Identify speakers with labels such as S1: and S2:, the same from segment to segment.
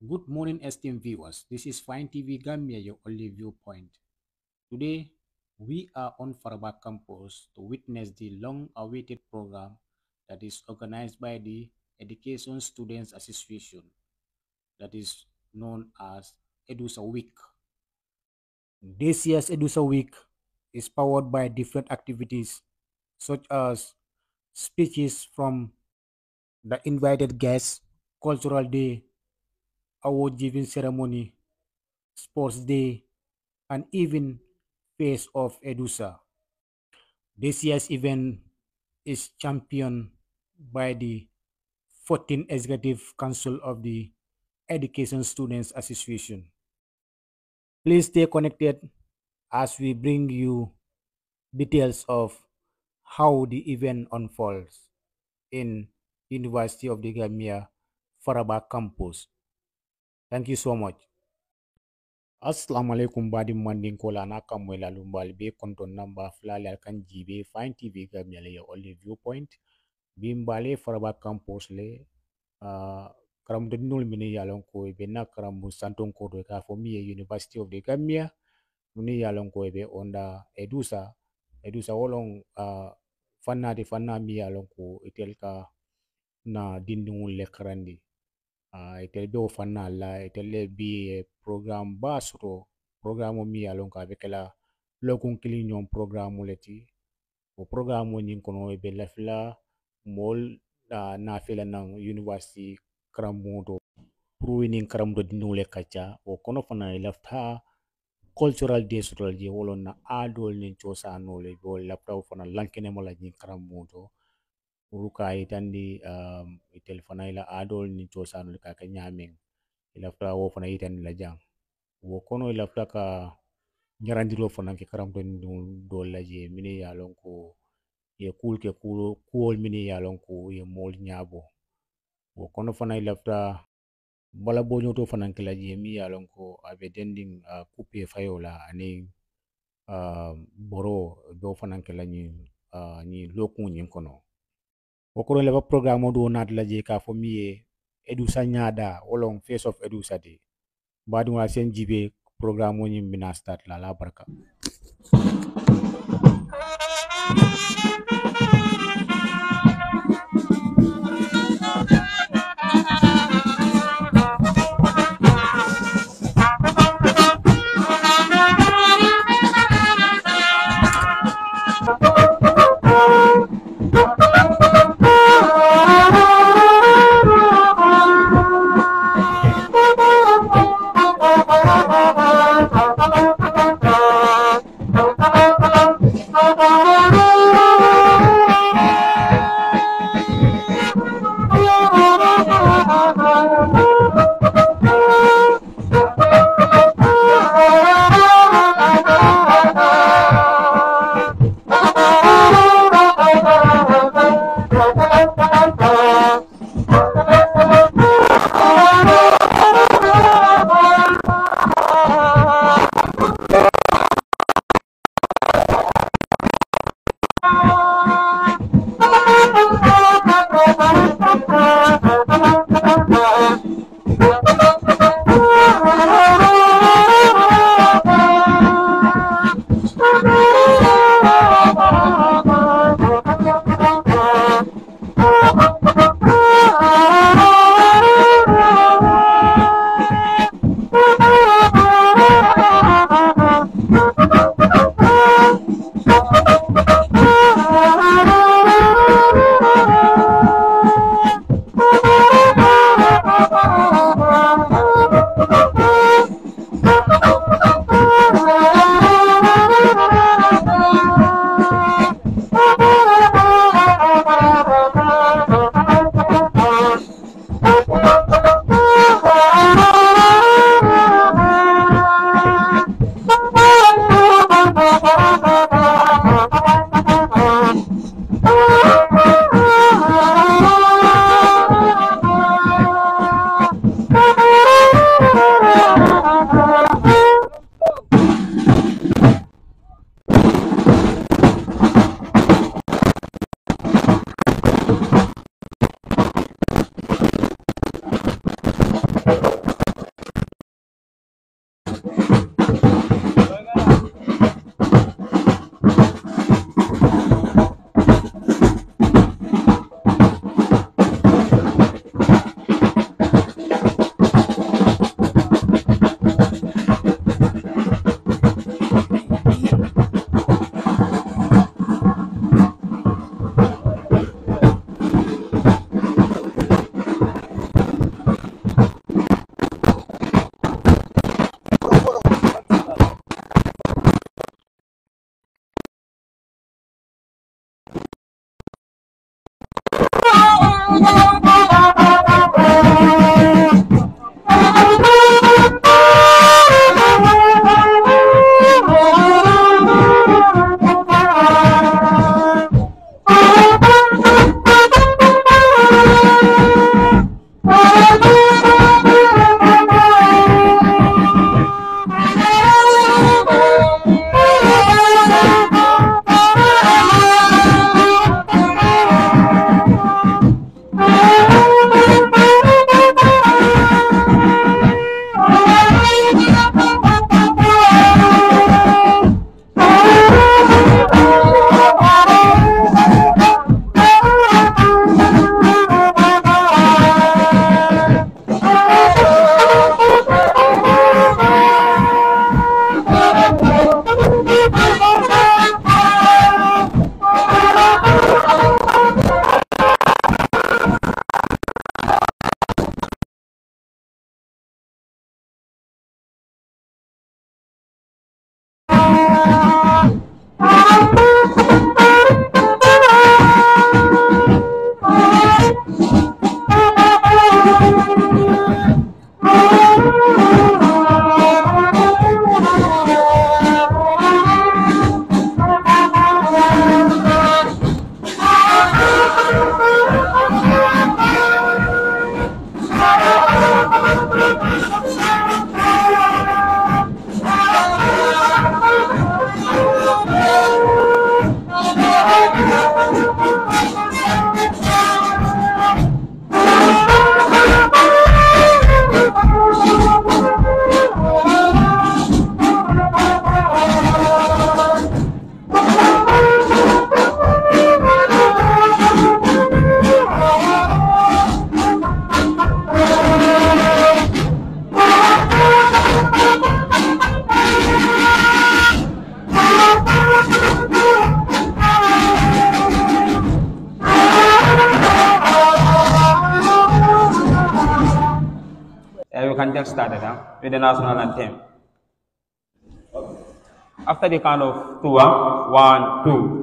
S1: Good morning, esteemed viewers. This is Fine TV Gambia, your only viewpoint. Today, we are on Faraba campus to witness the long-awaited program that is organized by the Education Students Association, that is known as Edusa Week. This year's Edusa Week is powered by different activities such as speeches from the invited guests, cultural day, award giving ceremony, sports day, and even Face of Edusa. This year's event is championed by the 14th Executive Council of the Education Students Association. Please stay connected as we bring you details of how the event unfolds in University of the Gambia Faraba campus. Thank you so much. Assalamu alaikum badi mandin kola na kamwela lumbal be konton namba flale alkan jibe fine TV Gambia le only viewpoint bimbale faraba campus le karam de nul mini yalon ko be na karam bu santon ko do ka fo mi University of the Gambia mini yalon ko be onda edusa wolong fanna de fanna mi yalon ko itel ka na dindingul le karandi itel be o fanna la itel le bi program basro program mi yalon ka be kala lokun kili ñom program leti o program ñin kono be lafla mol na fela nang university karamudo pruinin karamudo dinule kacha o kono fana lafta cultural day sotol je wolon na adol ni chosa no le bo lafta fana lankene mo la ñin karamudo uruka itandi itel fana ila adol ni chosa no ka nyameng lafta wo fana itandi la jang wo kono lafta ka nyarandiro fana ke karamdo do la je mini yalon ko ye kul ke kuol mini yalon ko ye mol nyabo wo kono fana lafta bala bo nyoto fana ke la je mi yalon ko abe dending coupe fayola ani boro do fana ke la ni lokun nyin kono wo kono le programme do nat la je ka fo mi ye edusa nyada wolong face of edusa de badi wa sen jibe programme ni mina start la barka.
S2: We can get started with the national anthem. After the count of two, 1, 2.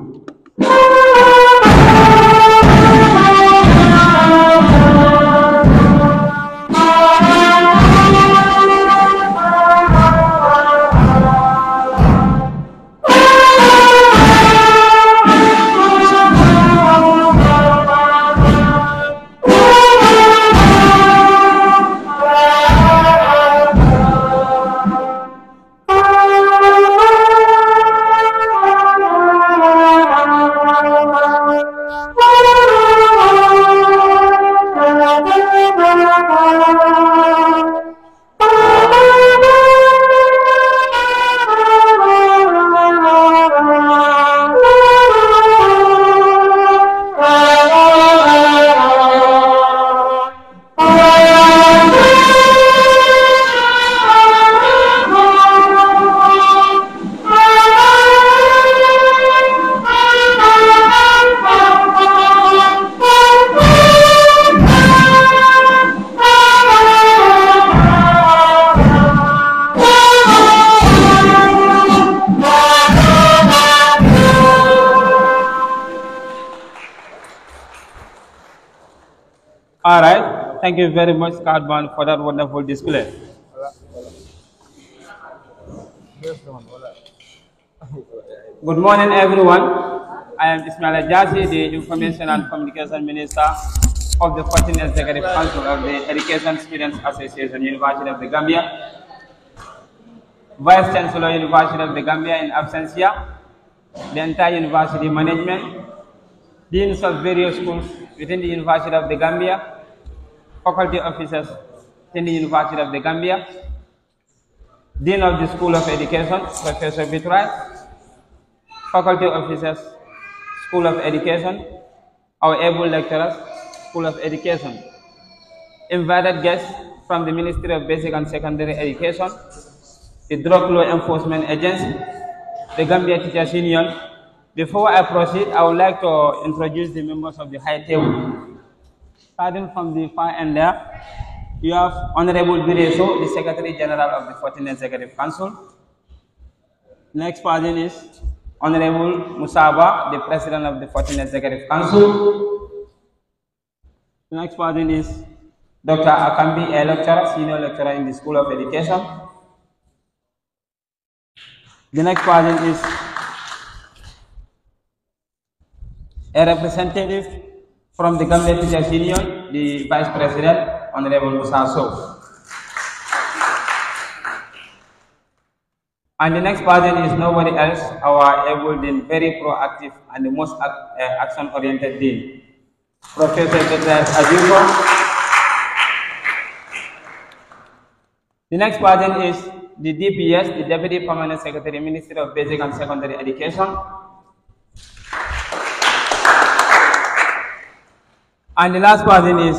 S2: All right. Thank you very much, Cardban, for that wonderful display. Good morning, everyone. I am Ismail Jasi, the Information and Communication Minister of the 14th Executive Council of the Education Students Association, University of the Gambia, Vice Chancellor, University of the Gambia in absentia, the entire university management, deans of various schools within the University of the Gambia, faculty officers in the University of the Gambia, Dean of the School of Education, Professor Bitrai, faculty officers, School of Education, our able lecturers, School of Education, invited guests from the Ministry of Basic and Secondary Education, the Drug Law Enforcement Agency, the Gambia Teachers Union. Before I proceed, I would like to introduce the members of the high table. Starting from the far end there, you have Honorable Bireso, the Secretary General of the 14th Executive Council. Next person is Honorable Musaba, the President of the 14th Executive Council. The next person is Dr. Akambi, a lecturer, senior lecturer in the School of Education. The next person is a representative from the Gambia Teachers Union, the Vice President, Honorable Musa Sow. And the next person is nobody else, our able Dean, very proactive and the most action-oriented Dean, Professor Edusa. The next person is the DPS, the Deputy Permanent Secretary, Ministry of Basic and Secondary Education. And the last person is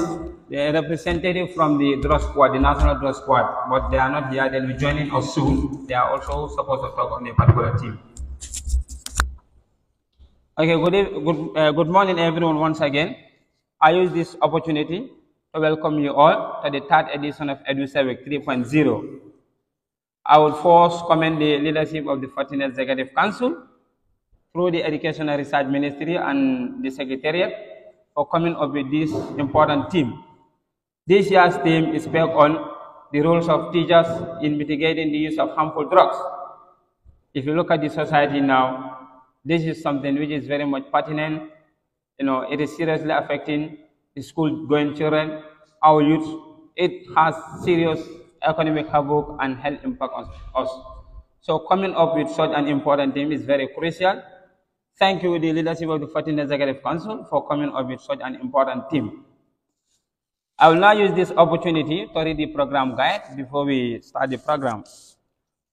S2: the representative from the draw squad, the national draw squad, but they are not here. They'll be joining us soon. They are also supposed to talk on a particular team. Okay, good morning, everyone, once again. I use this opportunity to welcome you all to the third edition of Edusa Week 3.0. I will first commend the leadership of the 14th Executive Council through the Education and Research Ministry and the Secretariat for coming up with this important theme. This year's theme is based on the roles of teachers in mitigating the use of harmful drugs. If you look at the society now, this is something which is very much pertinent. You know, it is seriously affecting the school-going children, our youth, it has serious economic havoc and health impact on us. So coming up with such an important theme is very crucial. Thank you, the leadership of the 14th Executive Council, for coming up with such an important theme. I will now use this opportunity to read the program guide before we start the program.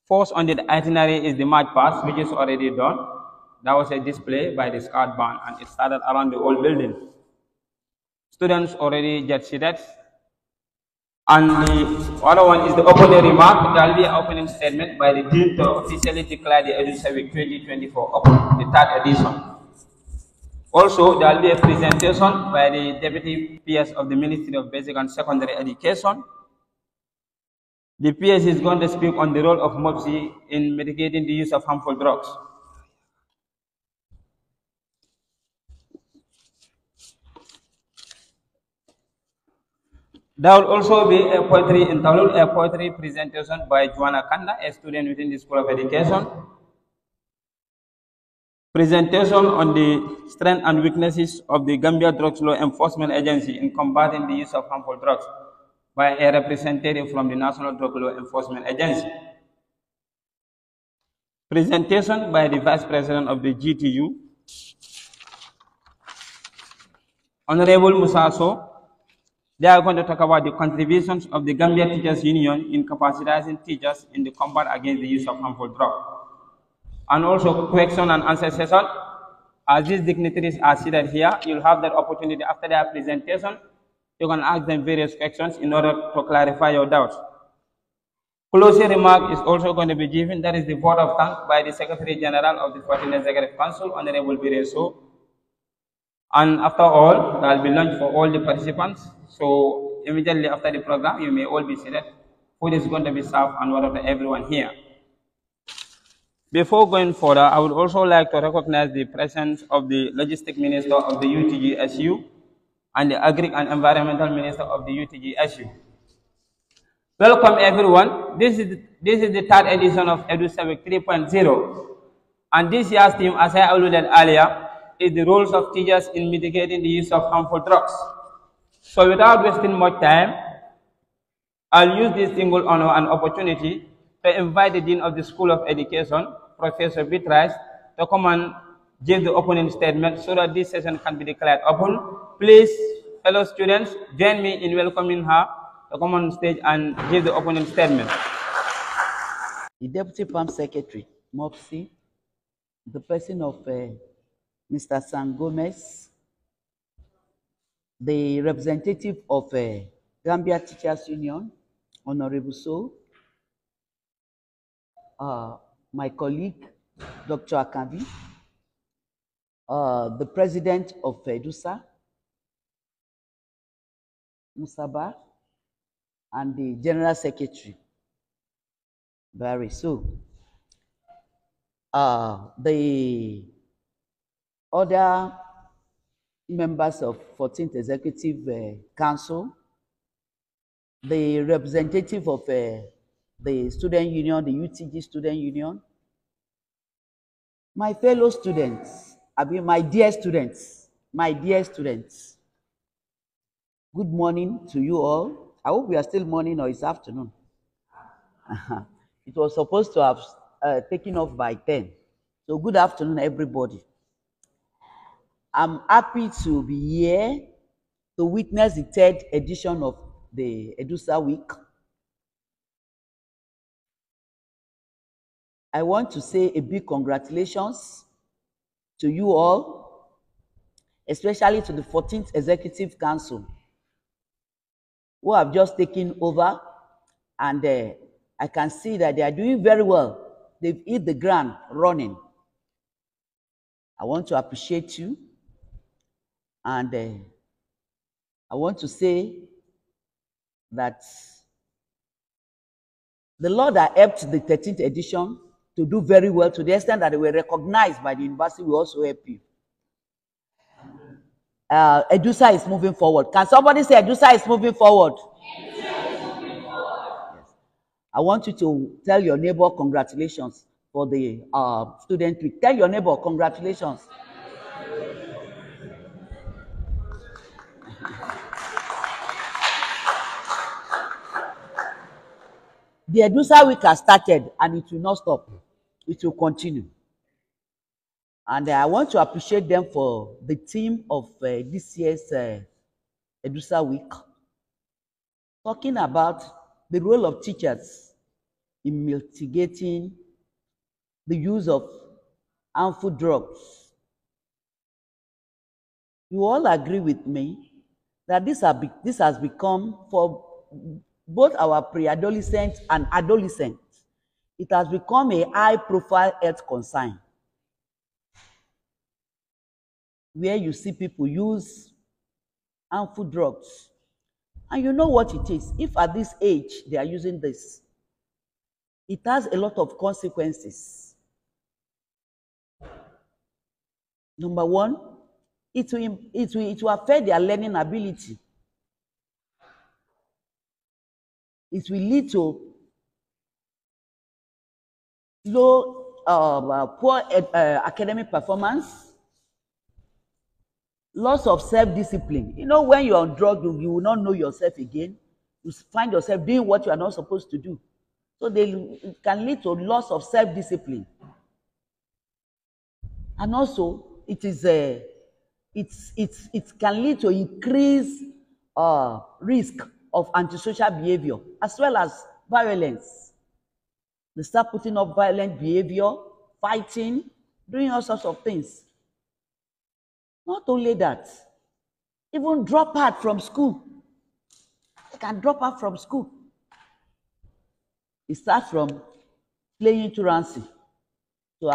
S2: First on the itinerary is the march past, which is already done. That was a display by the Scout band, and it started around the old building. Students already get seated. And the other one is the opening remark. There will be an opening statement by the Dean to officially declare the Edusa Week 2024 open, the third edition. Also, there will be a presentation by the Deputy PS of the Ministry of Basic and Secondary Education. The PS is going to speak on the role of MOPSI in mitigating the use of harmful drugs. There will also be a poetry interlude, a poetry presentation by Joanna Kanda, a student within the School of Education. Presentation on the strengths and weaknesses of the Gambia Drugs Law Enforcement Agency in combating the use of harmful drugs by a representative from the National Drug Law Enforcement Agency. Presentation by the Vice President of the GTU, Honorable Musaso. They are going to talk about the contributions of the Gambia Teachers Union in capacitating teachers in the combat against the use of harmful drugs. And also question and answer session. As these dignitaries are seated here, you'll have that opportunity after their presentation. You can ask them various questions in order to clarify your doubts. Closing remark is also going to be given. That is the vote of thanks by the Secretary General of the 14th Executive Council, Honorable Bireso. And after all, there will be lunch for all the participants. So immediately after the program, you may all be seated. Food is going to be served and water to everyone here. Before going further, I would also like to recognize the presence of the Logistic Minister of the UTGSU and the Agri and Environmental Minister of the UTGSU. Welcome everyone. This is the third edition of Edusa Week 3.0. And this year's theme, as I alluded earlier, is the roles of teachers in mitigating the use of harmful drugs. So without wasting much time, I'll use this single honor and opportunity to invite the Dean of the School of Education, Professor Beatrice, to come and give the opening statement so that this session can be declared open. Please, fellow students, join me in welcoming her to come on stage and give the opening statement.
S3: The Deputy Pump Secretary, MOPSI, the person of Mr. San Gomez, the representative of Gambia Teachers Union, Honorable So, my colleague, Dr. Akabi, the president of Edusa, Musaba, and the general secretary, Barry. So, the other members of 14th Executive Council, the representative of the student union, the UTG student union, my fellow students, my dear students, good morning to you all. I hope we are still morning or it's afternoon. It was supposed to have taken off by 10. So good afternoon, everybody. I'm happy to be here to witness the third edition of the Edusa Week. I want to say a big congratulations to you all, especially to the 14th Executive Council, who have just taken over, and I can see that they are doing very well. They've hit the ground running. I want to appreciate you, and I want to say that the Lord that helped the 13th edition to do very well to the extent that they were recognized by the university will also help you. Edusa is moving forward. Can somebody say Edusa is moving forward? Edusa is moving forward. Yes. I want you to tell your neighbor congratulations for the student week. Tell your neighbor congratulations. The Edusa week has started and it will not stop. It will continue. And I want to appreciate them for the theme of this year's Edusa week, talking about the role of teachers in mitigating the use of harmful drugs. You all agree with me that this has become, for both our pre-adolescents and adolescents, it has become a high-profile health concern, where you see people use harmful drugs. And you know what it is. If at this age they are using this, it has a lot of consequences. Number one, it will affect their learning ability. It will lead to poor academic performance, loss of self-discipline. You know, when you're on drug, you will not know yourself again. You find yourself doing what you are not supposed to do. So it can lead to loss of self-discipline. And also, it can lead to increased risk of antisocial behavior as well as violence. They start putting up violent behavior, fighting, doing all sorts of things. Not only that, even drop out from school. They can drop out from school. It starts from playing truancy to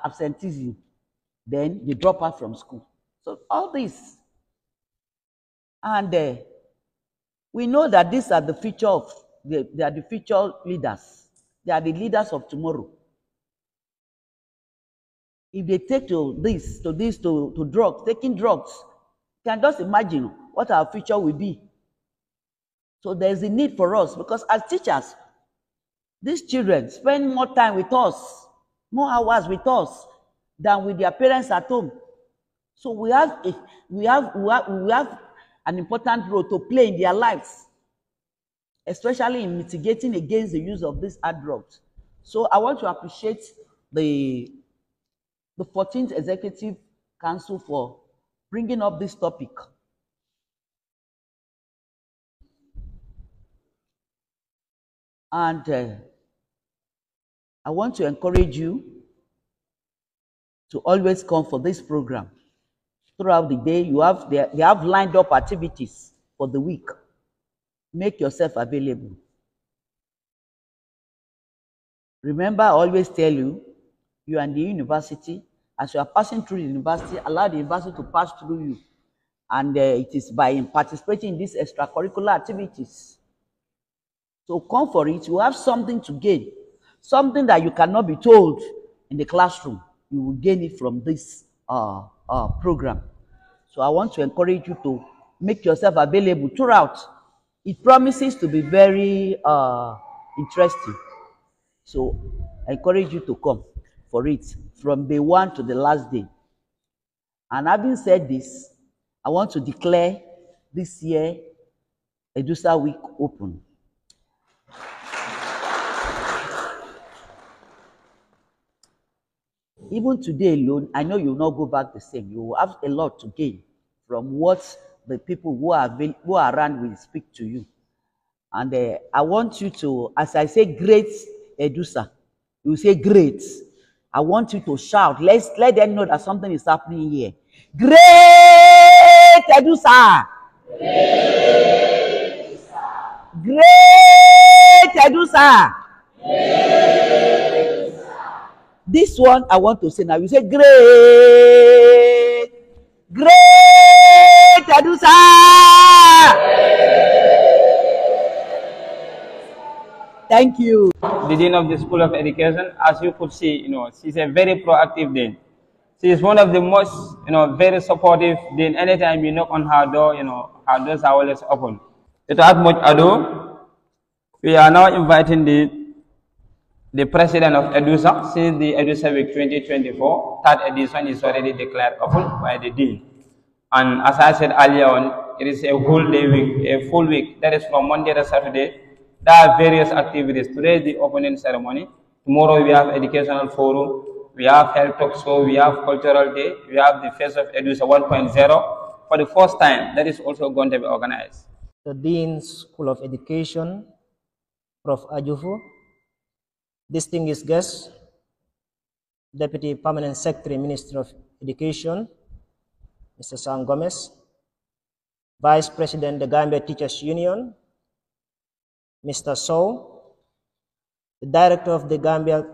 S3: absenteeism. Then they drop out from school. So all this. And we know that these are the future of, they are the future leaders. They are the leaders of tomorrow. If they take to drugs, taking drugs, you can just imagine what our future will be. So there's a need for us, because as teachers, these children spend more time with us, more hours with us than with their parents at home. So we have an important role to play in their lives, especially in mitigating against the use of these hard drugs. So I want to appreciate the 14th Executive Council for bringing up this topic. And I want to encourage you to always come for this program. Throughout the day, they have lined up activities for the week. Make yourself available. Remember, I always tell you, you are in the university. As you are passing through the university, allow the university to pass through you. And it is by participating in these extracurricular activities. So come for it. You have something to gain. Something that you cannot be told in the classroom. You will gain it from this program. So I want to encourage you to make yourself available throughout. It promises to be very interesting. So I encourage you to come for it from day one to the last day. And having said this, I want to declare this year Edusa Week open. Even today alone, I know you will not go back the same. You will have a lot to gain from what the people who are around will speak to you. And I want you to, as I say great Edusa, you say great. I want you to shout. Let them know that something is happening here. Great Edusa! Great Edusa! Great Edusa! This one I want to say now. You say great, great Edusa. Thank you.
S2: The Dean of the School of Education, as you could see, she's a very proactive Dean. She is one of the most, very supportive Dean. Anytime you knock on her door, her doors are always open. Without much ado, we are now inviting the president of Edusa. Since the Edusa Week 2024, third edition is already declared open by the Dean. And as I said earlier on, it is a whole day week, a full week. That is from Monday to Saturday, There are various activities. Today is the opening ceremony. Tomorrow we have educational forum. We have health talk show. We have cultural day. We have the face of Edusa 1.0. For the first time, that is also going to be organized.
S4: The Dean School of Education, Prof. Ajufu, distinguished guests, Deputy Permanent Secretary, Ministry of Education, Mr. Sam Gomez, Vice President, the Gambia Teachers Union, Mr. Sow, the Director of the Gambia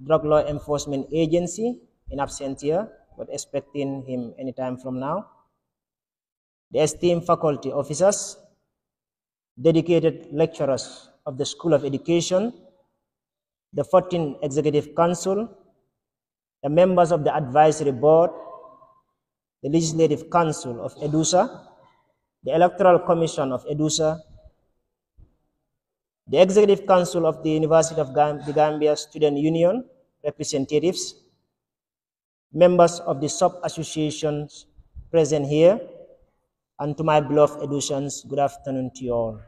S4: Drug Law Enforcement Agency, in absentia, but expecting him anytime from now, the esteemed faculty officers, dedicated lecturers of the School of Education, the 14th Executive Council, the members of the Advisory Board, the Legislative Council of Edusa, the Electoral Commission of Edusa, the Executive Council of the University of the Gambia Student Union representatives, members of the sub-associations present here, and to my beloved Edusians, good afternoon to you all.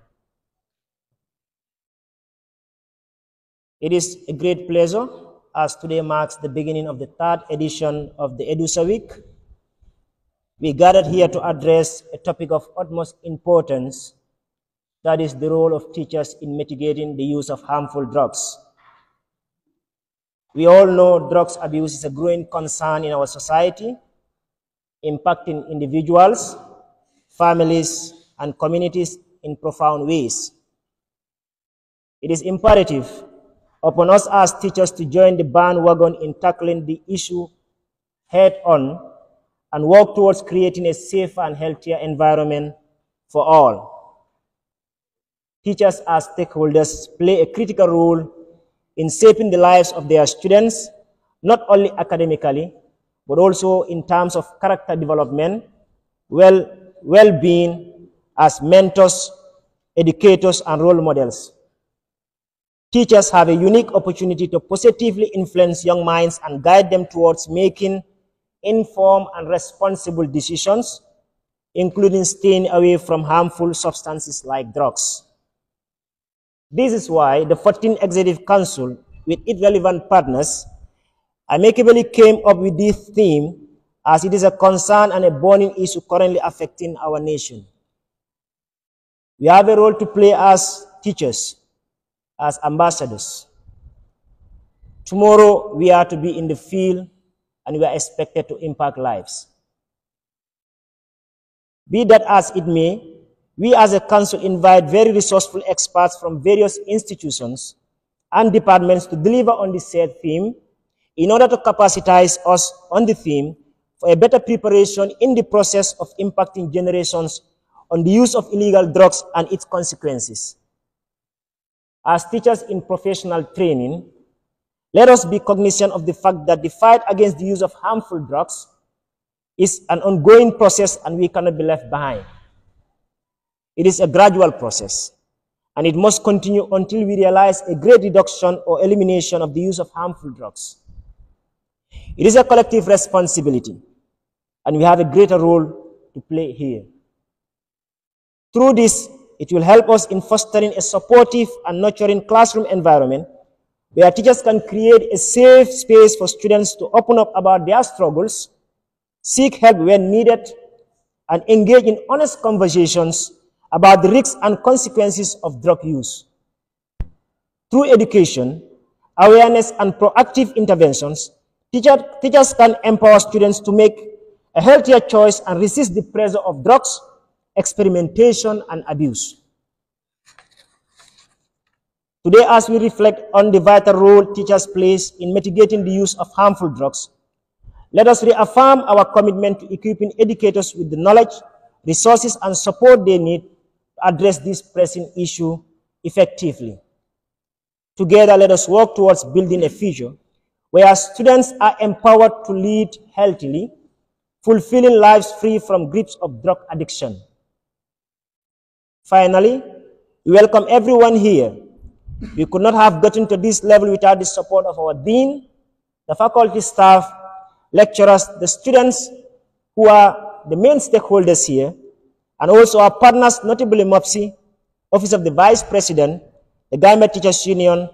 S4: It is a great pleasure, as today marks the beginning of the 3rd edition of the Edusa Week. We gathered here to address a topic of utmost importance, that is the role of teachers in mitigating the use of harmful drugs. We all know drugs abuse is a growing concern in our society, impacting individuals, families, and communities in profound ways. It is imperative upon us as teachers to join the bandwagon in tackling the issue head-on and work towards creating a safer and healthier environment for all. Teachers as stakeholders play a critical role in shaping the lives of their students, not only academically, but also in terms of character development, well-being as mentors, educators, and role models. Teachers have a unique opportunity to positively influence young minds and guide them towards making informed and responsible decisions, including staying away from harmful substances like drugs. This is why the 14th Executive Council, with its relevant partners, amicably came up with this theme, as it is a concern and a burning issue currently affecting our nation. We have a role to play as teachers, as ambassadors. Tomorrow, we are to be in the field, and we are expected to impact lives. Be that as it may, we as a council invite very resourceful experts from various institutions and departments to deliver on the said theme in order to capacitize us on the theme for a better preparation in the process of impacting generations on the use of illegal drugs and its consequences. As teachers in professional training, let us be cognizant of the fact that the fight against the use of harmful drugs is an ongoing process, and we cannot be left behind. It is a gradual process, and it must continue until we realize a great reduction or elimination of the use of harmful drugs. It is a collective responsibility, and we have a greater role to play here. Through this, it will help us in fostering a supportive and nurturing classroom environment where teachers can create a safe space for students to open up about their struggles, seek help when needed, and engage in honest conversations about the risks and consequences of drug use. Through education, awareness, and proactive interventions, teachers can empower students to make a healthier choice and resist the pressure of drugs, experimentation, and abuse. Today, as we reflect on the vital role teachers play in mitigating the use of harmful drugs, let us reaffirm our commitment to equipping educators with the knowledge, resources, and support they need to address this pressing issue effectively. Together, let us work towards building a future where students are empowered to lead healthily, fulfilling lives free from grips of drug addiction. Finally, we welcome everyone here. We could not have gotten to this level without the support of our dean, the faculty staff, lecturers, the students who are the main stakeholders here, and also our partners, notably MOPSI, Office of the Vice President, the Gambia Teachers Union,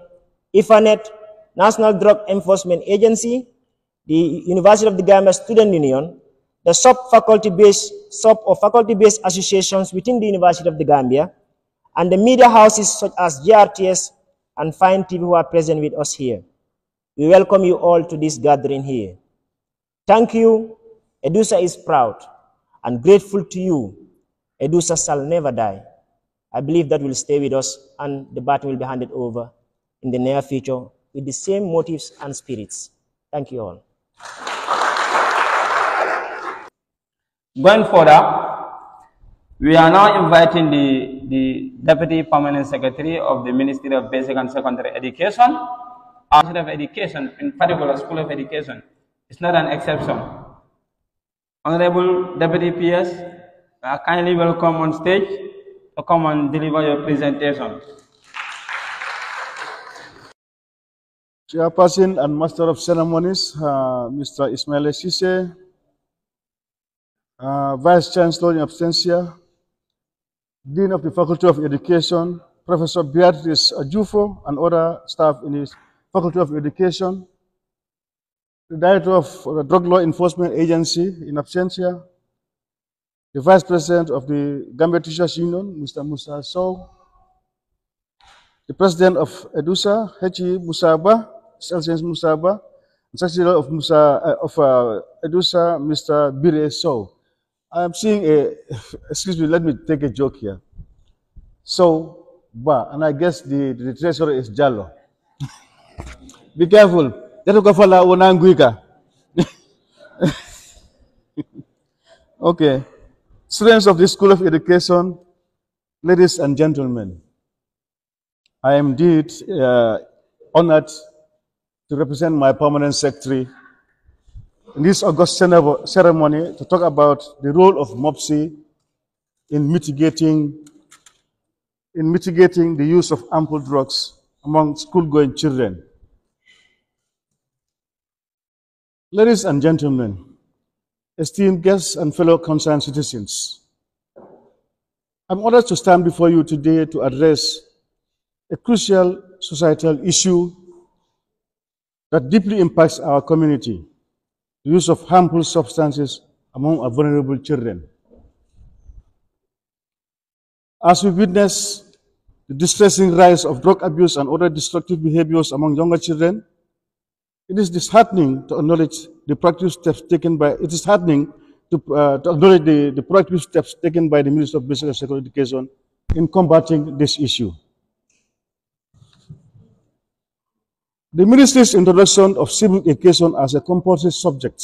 S4: IFANET, National Drug Enforcement Agency, the University of the Gambia Student Union, the sub or faculty-based associations within the University of the Gambia, and the media houses such as GRTS and Fine TV who are present with us here. We welcome you all to this gathering here. Thank you. Edusa is proud and grateful to you. Edusa shall never die. I believe that will stay with us and the baton will be handed over in the near future with the same motives and spirits. Thank you all.
S2: Going further, we are now inviting the Deputy Permanent Secretary of the Ministry of Basic and Secondary Education. Our Ministry of Education, in particular School of Education, is not an exception. Honorable Deputy PS, kindly welcome on stage to come and deliver your presentation.
S5: Chairperson and Master of Ceremonies, Mr. Ismail Sise, Vice Chancellor in absentia, Dean of the Faculty of Education, Professor Beatrice Ajufo, and other staff in his Faculty of Education, the Director of the Drug Law Enforcement Agency in absentia, the Vice President of the Gambia Teachers Union, Mr. Musa Sow, the President of Edusa, H.E. Musaba, Excellency Musaba, and Secretary of Edusa, Mr. Bire Sow. I am seeing excuse me, let me take a joke here. So, and I guess the treasurer is Jallo. Be careful. Okay. Students of the School of Education, ladies and gentlemen, I am indeed honored to represent my permanent secretary in this August ceremony to talk about the role of MOPSI in mitigating the use of harmful drugs among school-going children. Ladies and gentlemen, esteemed guests and fellow concerned citizens, I'm honored to stand before you today to address a crucial societal issue that deeply impacts our community: the use of harmful substances among our vulnerable children. As we witness the distressing rise of drug abuse and other destructive behaviors among younger children, it is disheartening to acknowledge the proactive steps taken by the Ministry of Basic and Secondary Education in combating this issue. The Ministry's introduction of civic education as a compulsory subject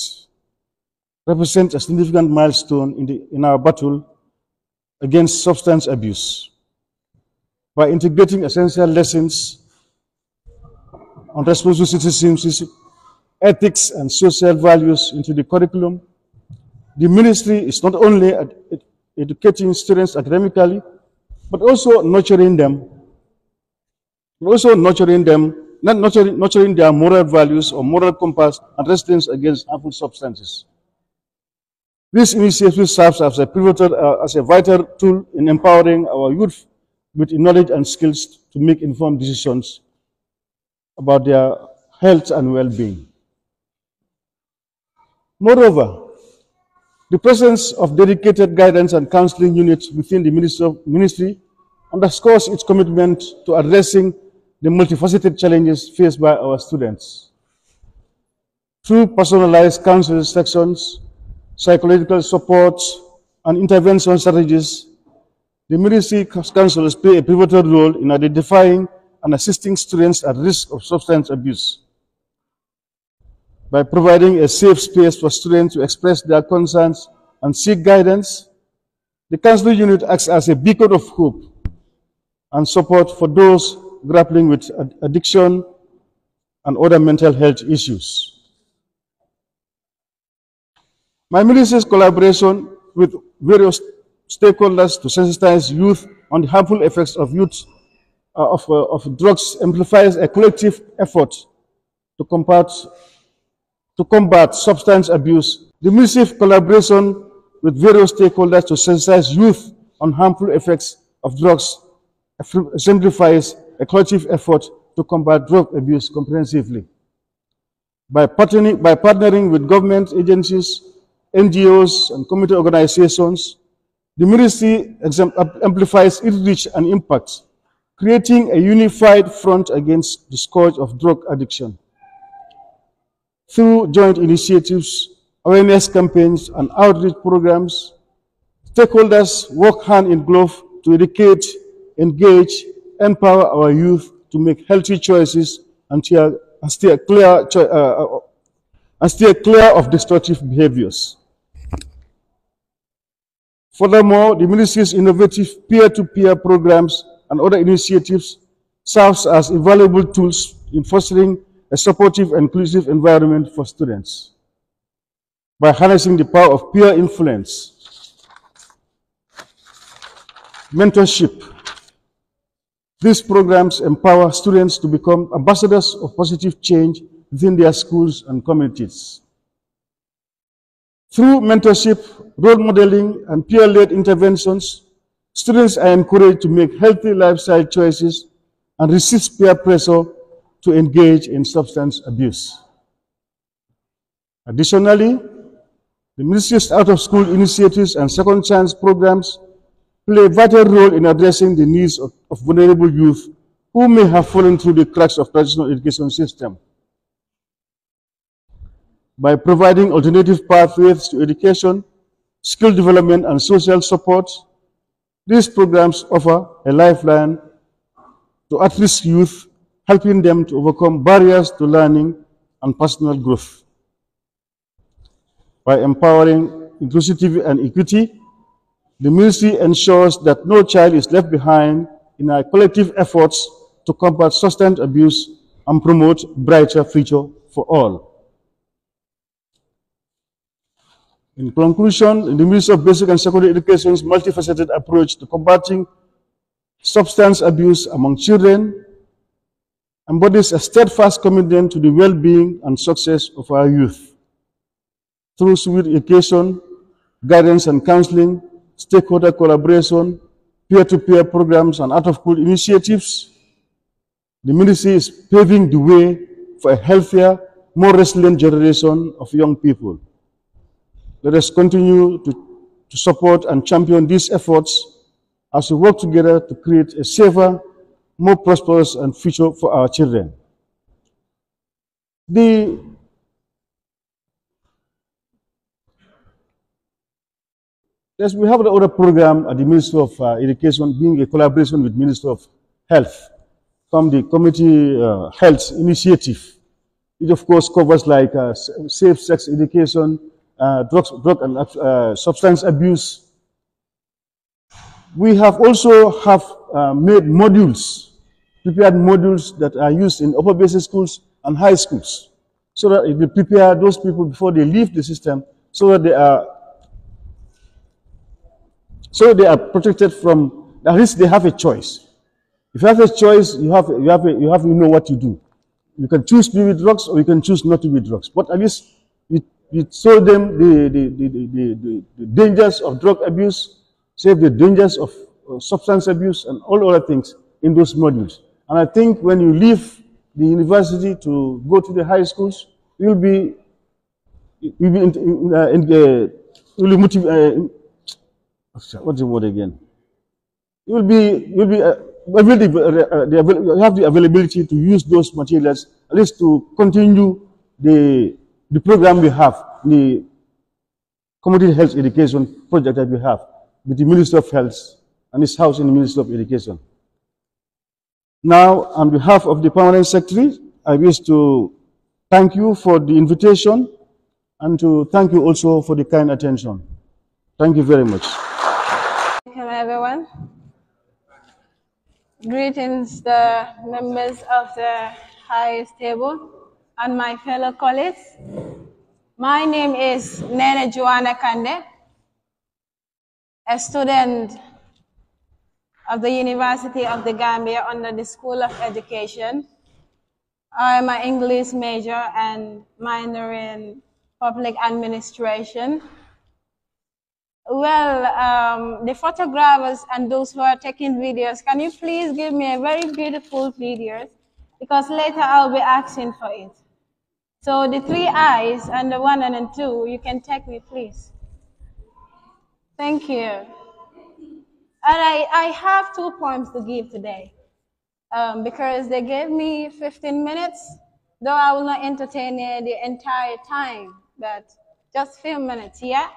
S5: represents a significant milestone in our battle against substance abuse. By integrating essential lessons on responsible citizenship, ethics, and social values into the curriculum, the Ministry is not only educating students academically, but also nurturing their moral values or moral compass and resistance against harmful substances. This initiative serves as a vital tool in empowering our youth with knowledge and skills to make informed decisions about their health and well-being. Moreover, the presence of dedicated guidance and counseling units within the Ministry underscores its commitment to addressing the multifaceted challenges faced by our students. Through personalized counseling sections, psychological support, and intervention strategies, the Ministry counselors play a pivotal role in identifying and assisting students at risk of substance abuse. By providing a safe space for students to express their concerns and seek guidance, the counseling unit acts as a beacon of hope and support for those grappling with addiction and other mental health issues. My ministry's collaboration with various stakeholders to sensitize youth on the harmful effects of drugs amplifies a collective effort to combat substance abuse. The ministry's collaboration with various stakeholders to sensitize youth on harmful effects of drugs exemplifies a collective effort to combat drug abuse comprehensively. By partnering with government agencies, NGOs, and community organizations, the ministry amplifies its reach and impact, creating a unified front against the scourge of drug addiction. Through joint initiatives, awareness campaigns, and outreach programs, stakeholders work hand in glove to educate, engage, empower our youth to make healthy choices and steer clear of destructive behaviors. Furthermore, the ministry's innovative peer-to-peer programs and other initiatives serve as invaluable tools in fostering a supportive and inclusive environment for students. By harnessing the power of peer influence, mentorship, these programs empower students to become ambassadors of positive change within their schools and communities. Through mentorship, role modeling, and peer-led interventions, students are encouraged to make healthy lifestyle choices and resist peer pressure to engage in substance abuse. Additionally, the ministry's out-of-school initiatives and second chance programs play a vital role in addressing the needs of vulnerable youth who may have fallen through the cracks of the traditional education system. By providing alternative pathways to education, skill development, and social support, these programs offer a lifeline to at-risk youth, helping them to overcome barriers to learning and personal growth. By empowering inclusivity and equity, the ministry ensures that no child is left behind in our collective efforts to combat substance abuse and promote a brighter future for all. In conclusion, the Ministry of Basic and Secondary Education's multifaceted approach to combating substance abuse among children embodies a steadfast commitment to the well-being and success of our youth. Through civic education, guidance and counseling, stakeholder collaboration, peer-to-peer programs, and out-of-school initiatives, the ministry is paving the way for a healthier, more resilient generation of young people. Let us continue to support and champion these efforts as we work together to create a safer, more prosperous and future for our children. Yes, we have another program at the Ministry of Education, being a collaboration with Ministry of Health from the Community Health Initiative. It of course covers like safe sex education, drug and substance abuse. We have also made modules, prepared modules that are used in upper basic schools and high schools, so that it will prepare those people before they leave the system, so that they are protected from, at least they have a choice. If you have a choice, you have to know what to do. You can choose to be with drugs or you can choose not to be with drugs. But at least we show them the dangers of drug abuse, save the dangers of substance abuse and all other things in those modules. And I think when you leave the university to go to the high schools, you'll be motivated. What's the word again? You have the availability to use those materials, at least to continue the program we have, the community health education project that we have with the Ministry of Health and its house in the Ministry of Education. Now, on behalf of the Permanent Secretary, I wish to thank you for the invitation and to thank you also for the kind attention. Thank you very much.
S6: Welcome everyone. Greetings the members of the highest table and my fellow colleagues. My name is Nene Joanna Kande, a student of the University of the Gambia under the School of Education. I am an English major and minor in public administration. Well, the photographers and those who are taking videos, can you please give me a very beautiful videos? Because later I'll be asking for it. So the 3 eyes and the 1 and the 2, you can take me, please. Thank you. And I have 2 poems to give today. Because they gave me 15 minutes, though I will not entertain it the entire time, but just a few minutes, yeah?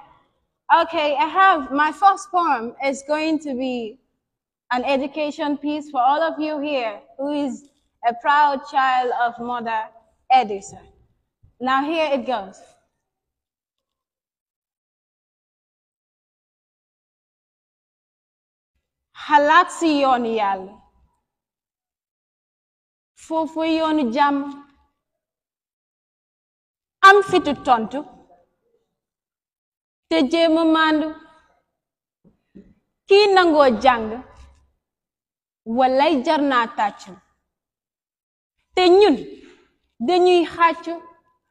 S6: Okay, I have, my first poem is going to be an education piece for all of you here who is a proud child of Mother Edusa. Now here it goes. Xalaat si yoonu Yàlla foofu yoonu jàmm am fitu tontu te jéem a màndu kii nangoo jàng walay jar naa tàccu te ñun dañuy xàccu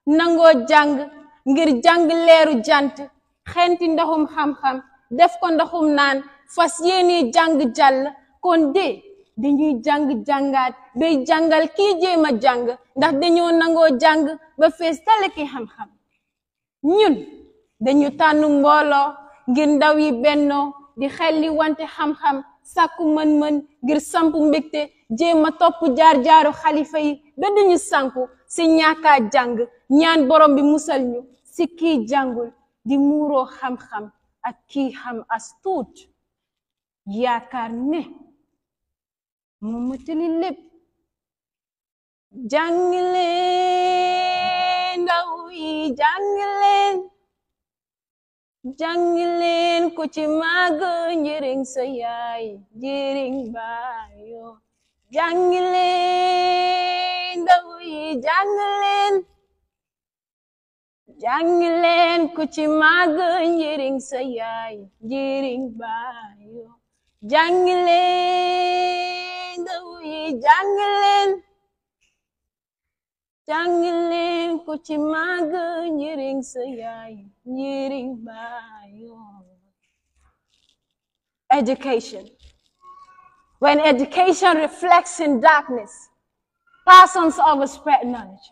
S6: nangoo jàng ngir jàng leeru jant xenti ndoxum xam-xam def ko ndoxum naan fas yéene jàng jàll kon dañuy jàng jàngaat bay jàngal kii jéem a jàng ndax dañoo nangoo jàng ba fees tale ki xam-xam ñun dañu tànn mbooloo ngir ndaw yi bennoo di xelli wante xam-xam sàkku mën-mën ngir samp mbégte jéem a topp jaar-jaaru xalifa yi ba duñu sànku si ñàkkaa jàng ñaan borom bi musal ñu si kii jàngul di muuroo xam-xam ak kii xam as tuut yaakaar ne mu mëtali lépp jàng leen ndaw yi jàng leen ku ci màgg njëriñ sa yaay njëriñ baayo jàng leen ndaw yi jàng leen ku ci màgg njëriñ sa yaay njëriñ baayo jàng leen ndaw yi jàng leen ku ci màgg njëriñ sa yaay njëriñ baayo. Education. When education reflects in darkness, persons overspread knowledge,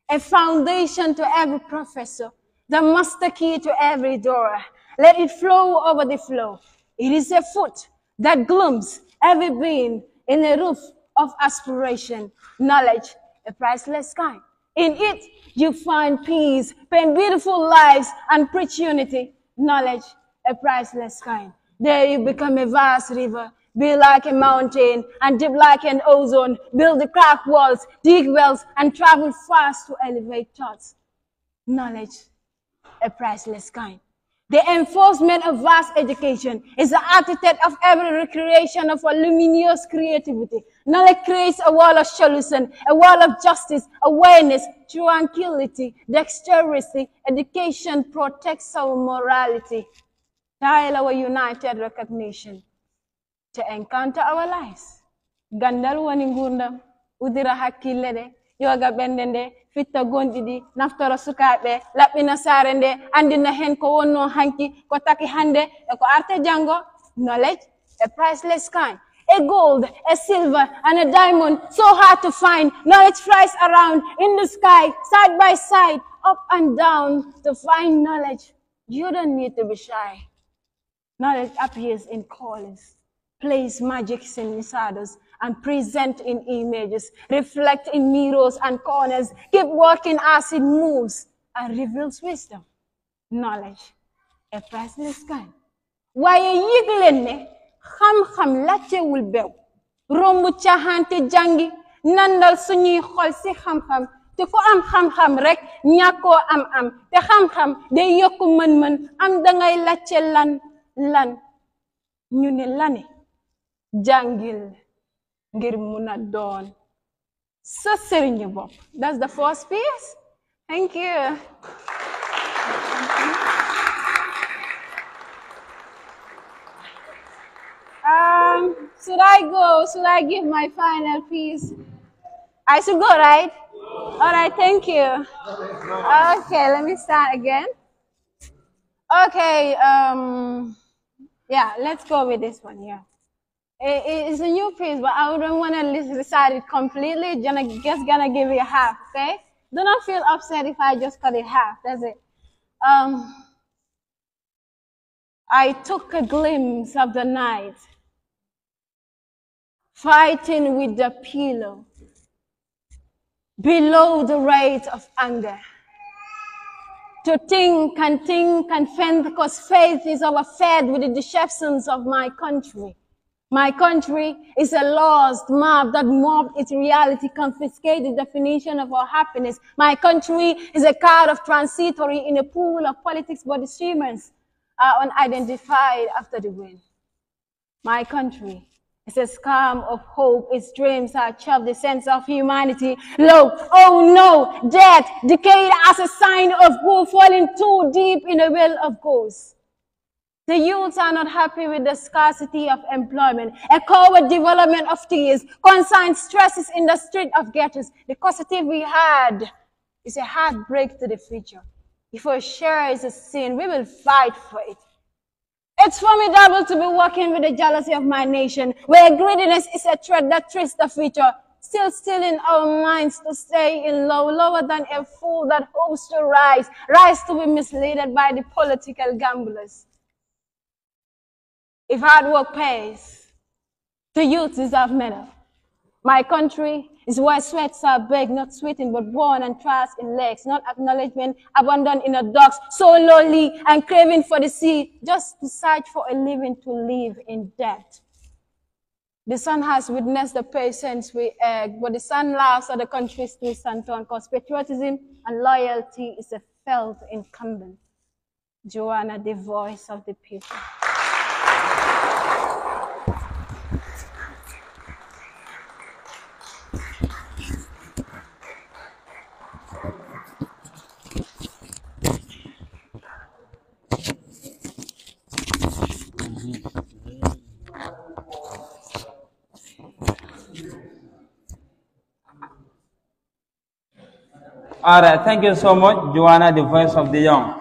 S6: a foundation to every professor, the master key to every door. Let it flow over the flow. It is a foot that glooms every being in a roof of aspiration. Knowledge, a priceless kind. In it, you find peace, paint beautiful lives, and preach unity. Knowledge, a priceless kind. There you become a vast river, be like a mountain, and deep like an ozone. Build the crack walls, dig wells, and travel fast to elevate thoughts. Knowledge, a priceless kind. The enforcement of vast education is the architect of every recreation of a luminous creativity. Knowledge creates a wall of solution, a wall of justice, awareness, tranquility, dexterity. Education protects our morality. Tile our united recognition to encounter our lives. Gandal wani ngundam, udira hakkille de, yoga bendende, fitta gondidi, naftoro sukaɓe, laɓɓina sare nde, andina hen ko wonno hanki, ko taki hande, e ko arte jango. Knowledge, a priceless kind. A gold, a silver, and a diamond, so hard to find. Knowledge flies around in the sky, side by side, up and down. To find knowledge, you don't need to be shy. Knowledge appears in colors, plays magic in shadows, and present in images, reflect in mirrors and corners, keep working as it moves, and reveals wisdom. Knowledge, a priceless kind. Waaye yëg leen ne xam-xam laajtewul bew romb caaxaante jàngi nandal suñuy xol si xam-xam te ku am xam-xam rek ñàkkoo am te xam-xam day yokk mën-mën am dangay laajte lan ñu ne lane jàngil ngir mun a doon sa sëriñu bopp. That's the first piece. Thank you. Should I go? Should I give my final piece? I should go, right? All right, thank you. Okay, let me start again. Okay, yeah, let's go with this one here. It's a new piece, but I wouldn't want to recite it completely. Just gonna give you half, okay? Do not feel upset if I just cut it half. That's it. I took a glimpse of the night, fighting with the pillow, below the rate of anger. To think and fend, because faith is overfed with the deceptions of my country. My country is a lost map that mobbed its reality, confiscated the definition of our happiness. My country is a card of transitory in a pool of politics, but the streamers are unidentified after the wind. My country is a scum of hope. Its dreams are chopped, the sense of humanity low. Oh no, death, decayed as a sign of woe, falling too deep in a well of ghosts. The youths are not happy with the scarcity of employment, a coward development of tears, consigned stresses in the street of ghettos. The causative we had is a heartbreak to the future. If our share is a sin, we will fight for it. It's formidable to be working with the jealousy of my nation, where greediness is a threat that threats the future, still in our minds to stay in low, lower than a fool that hopes to rise to be misled by the political gamblers. If hard work pays, the youth deserve medal. My country is where sweats are baked, not sweetened, but born and thrust in legs, not acknowledgement, abandoned in the docks, so lonely and craving for the sea, just to search for a living to live in debt. The sun has witnessed the patience we egg, but the sun laughs at the country's twist and turn, because patriotism and loyalty is a felt incumbent. Joanna, the voice of the people.
S2: All right, thank you so much, Joanna, the voice of the young.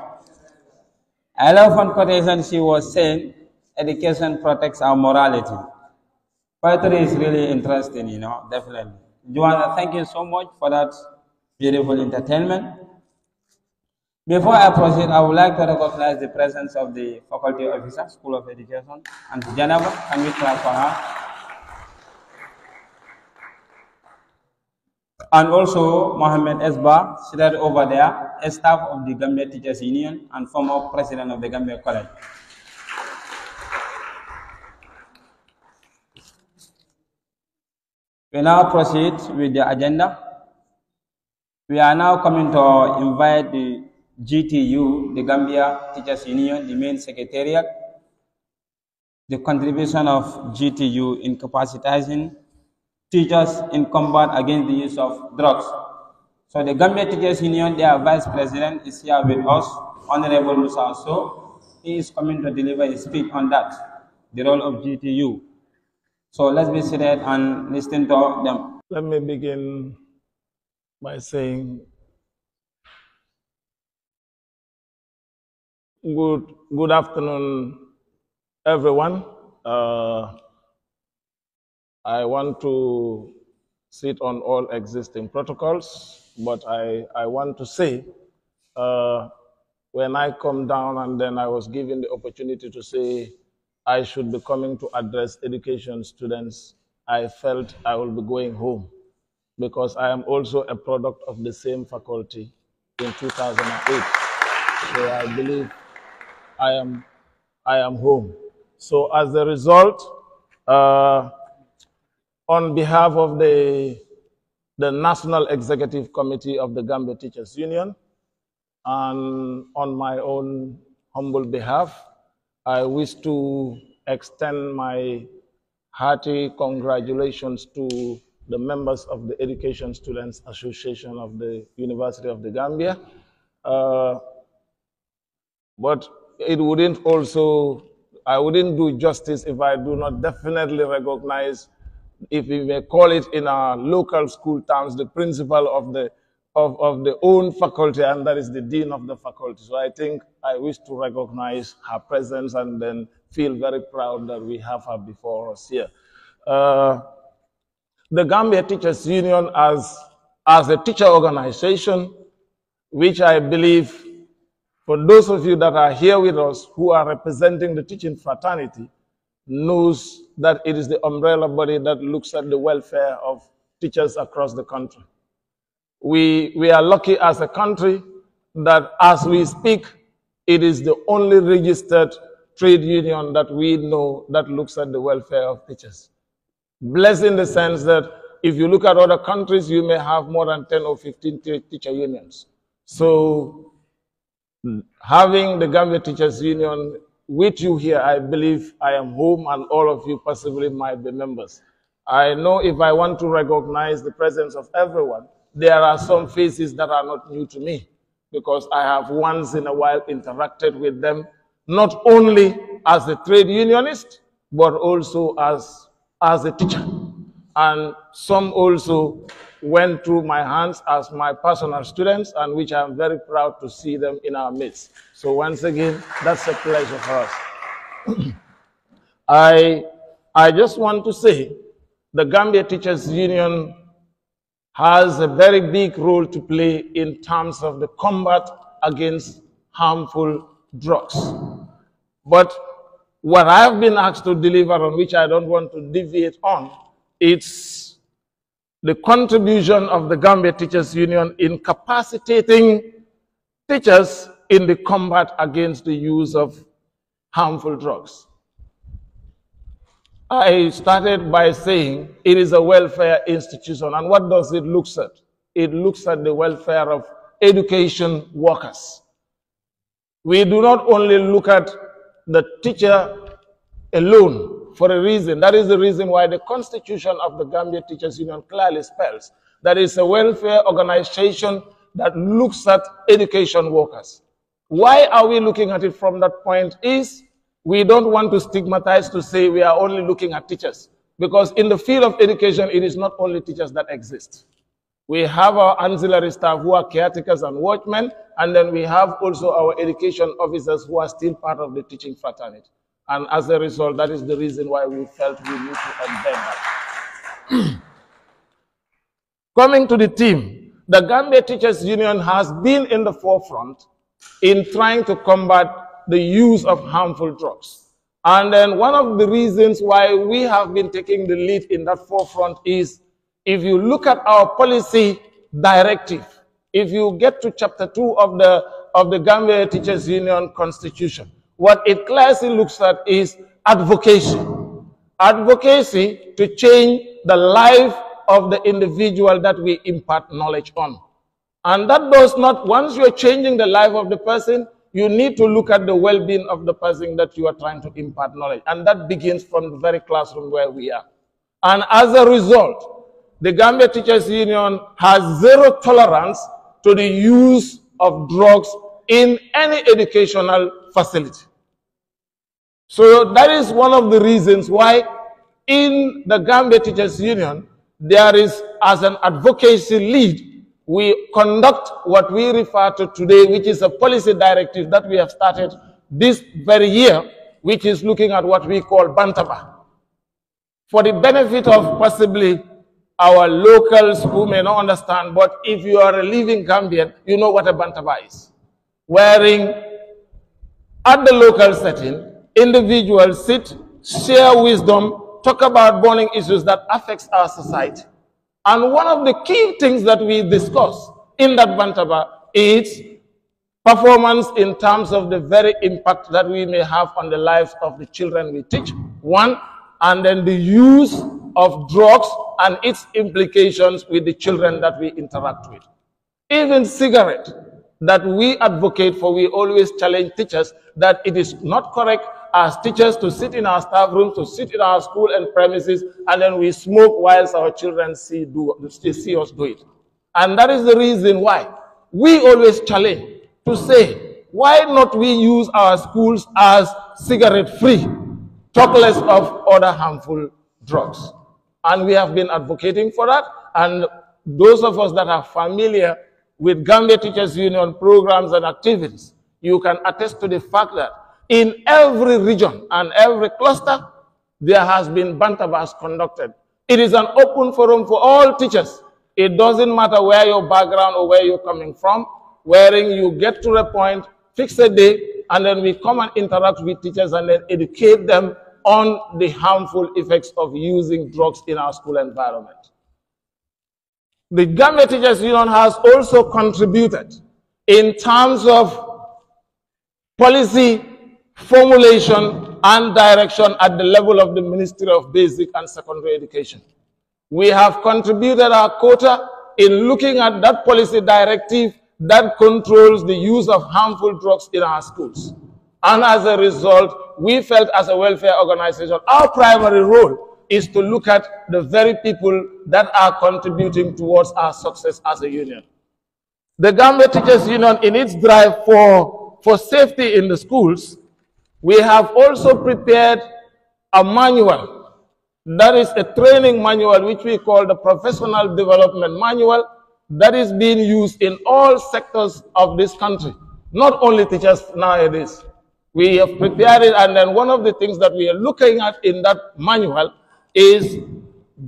S2: I love one quotation she was saying, education protects our morality. Poetry is really interesting, definitely. Joanna, thank you so much for that beautiful entertainment. Before I proceed, I would like to recognize the presence of the faculty officer, School of Education, and Janaba. Can we clap for her? And also Mohammed Esba, seated over there, a staff of the Gambia Teachers Union and former president of the Gambia College. We now proceed with the agenda. We are now coming to invite the GTU, the Gambia Teachers Union, the main secretariat, the contribution of GTU in capacitating teachers in combat against the use of drugs. So the Gambia Teachers Union, their vice president is here with us, Honorable Musa So. He is coming to deliver a speech on that, the role of GTU. So let's be seated and listen to them.
S7: Let me begin by saying good afternoon, everyone. I want to sit on all existing protocols, but I want to say, when I come down and then I was given the opportunity to say I should be coming to address education students, I felt I will be going home because I am also a product of the same faculty in 2008. So I believe I am home. So as a result, on behalf of the National Executive Committee of the Gambia Teachers Union, and on my own humble behalf, I wish to extend my hearty congratulations to the members of the Education Students Association of the University of the Gambia. But it wouldn't also, I wouldn't do justice if I do not definitely recognize, if we may call it in our local school terms, the principal of the of the own faculty, and that is the dean of the faculty. So I think I wish to recognize her presence and then feel very proud that we have her before us here. The Gambia Teachers Union as a teacher organization, which I believe for those of you that are here with us who are representing the teaching fraternity, knows that it is the umbrella body that looks at the welfare of teachers across the country. We are lucky as a country that as we speak, it is the only registered trade union that we know that looks at the welfare of teachers. Blessed in the sense that if you look at other countries, you may have more than 10 or 15 teacher unions. So having the Gambia Teachers Union with you here, I believe I am home, and all of you possibly might be members. I know if I want to recognize the presence of everyone, there are some faces that are not new to me, because I have once in a while interacted with them, not only as a trade unionist, but also as a teacher. And some also went through my hands as my personal students, and which I'm very proud to see them in our midst. So once again, that's a pleasure for us. I just want to say the Gambia Teachers Union has a very big role to play in terms of the combat against harmful drugs. But what I've been asked to deliver on, which I don't want to deviate on, it's the contribution of the Gambia Teachers Union in capacitating teachers in the combat against the use of harmful drugs. I started by saying it is a welfare institution. And what does it look at? It looks at the welfare of education workers. We do not only look at the teacher alone for a reason. That is the reason why the constitution of the Gambia Teachers Union clearly spells that it's a welfare organization that looks at education workers. Why are we looking at it from that point is we don't want to stigmatize to say we are only looking at teachers, because in the field of education, it is not only teachers that exist. We have our ancillary staff who are caretakers and watchmen, and then we have also our education officers who are still part of the teaching fraternity. And as a result, that is the reason why we felt we need to embed that. Coming to the team, the Gambia Teachers Union has been in the forefront in trying to combat the use of harmful drugs. And then one of the reasons why we have been taking the lead in that forefront is, if you look at our policy directive, if you get to chapter 2 of the Gambia Teachers Union Constitution, what it clearly looks at is advocacy. Advocacy to change the life of the individual that we impart knowledge on. And that does not, once you're changing the life of the person, you need to look at the well-being of the person that you are trying to impart knowledge. And that begins from the very classroom where we are. And as a result, the Gambia Teachers Union has zero tolerance to the use of drugs in any educational facility. So that is one of the reasons why in the Gambia Teachers Union, there is, as an advocacy lead, we conduct what we refer to today, which is a policy directive that we have started this very year, which is looking at what we call Bantaba. For the benefit of possibly our locals who may not understand, but if you are a living Gambian, you know what a Bantaba is. Wherein at the local setting, individuals sit, share wisdom, talk about burning issues that affects our society. And one of the key things that we discuss in that Bantaba is performance in terms of the very impact that we may have on the lives of the children we teach, one, and then the use of drugs and its implications with the children that we interact with. Even cigarette that we advocate for, we always challenge teachers that it is not correct as teachers to sit in our staff rooms, to sit in our school and premises, and then we smoke whilst our children see us do it. And that is the reason why we always challenge to say, why not we use our schools as cigarette-free, talk less of other harmful drugs. And we have been advocating for that. And those of us that are familiar with Gambia Teachers Union programs and activities, you can attest to the fact that in every region and every cluster, there has been bantabas conducted. It is an open forum for all teachers. It doesn't matter where your background or where you're coming from, wherein you get to a point, fix a day, and then we come and interact with teachers and then educate them on the harmful effects of using drugs in our school environment. The Gambia Teachers Union has also contributed in terms of policy formulation and direction at the level of the Ministry of Basic and Secondary Education. We have contributed our quota in looking at that policy directive that controls the use of harmful drugs in our schools. And as a result, we felt as a welfare organization, our primary role is to look at the very people that are contributing towards our success as a union. The Gambia Teachers Union, in its drive for safety in the schools, we have also prepared a manual. That is a training manual which we call the Professional Development Manual, that is being used in all sectors of this country, not only teachers nowadays. We have prepared it, and then one of the things that we are looking at in that manual is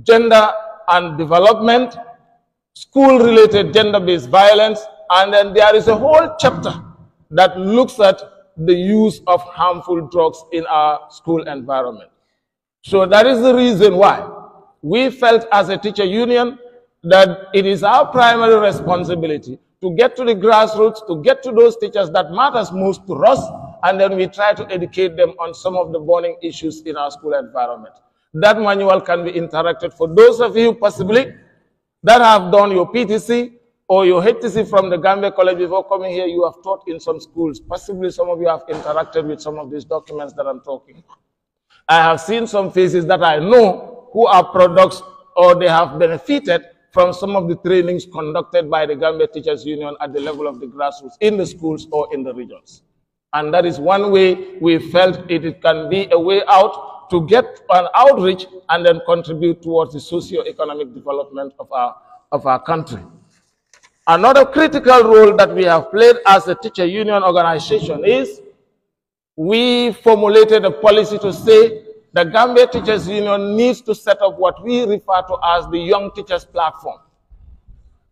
S7: gender and development, school-related gender-based violence, and then there is a whole chapter that looks at the use of harmful drugs in our school environment. So that is the reason why we felt as a teacher union that it is our primary responsibility to get to the grassroots, to get to those teachers that matters most to us, and then we try to educate them on some of the burning issues in our school environment. That manual can be interacted for those of you possibly that have done your PTC or your HTC from the Gambia College before coming here. You have taught in some schools. Possibly some of you have interacted with some of these documents that I'm talking about. I have seen some faces that I know who are products or they have benefited from some of the trainings conducted by the Gambia Teachers Union at the level of the grassroots in the schools or in the regions. And that is one way we felt it can be a way out to get an outreach and then contribute towards the socio-economic development of our country. Another critical role that we have played as a teacher union organization is we formulated a policy to say the Gambia Teachers Union needs to set up what we refer to as the Young Teachers Platform.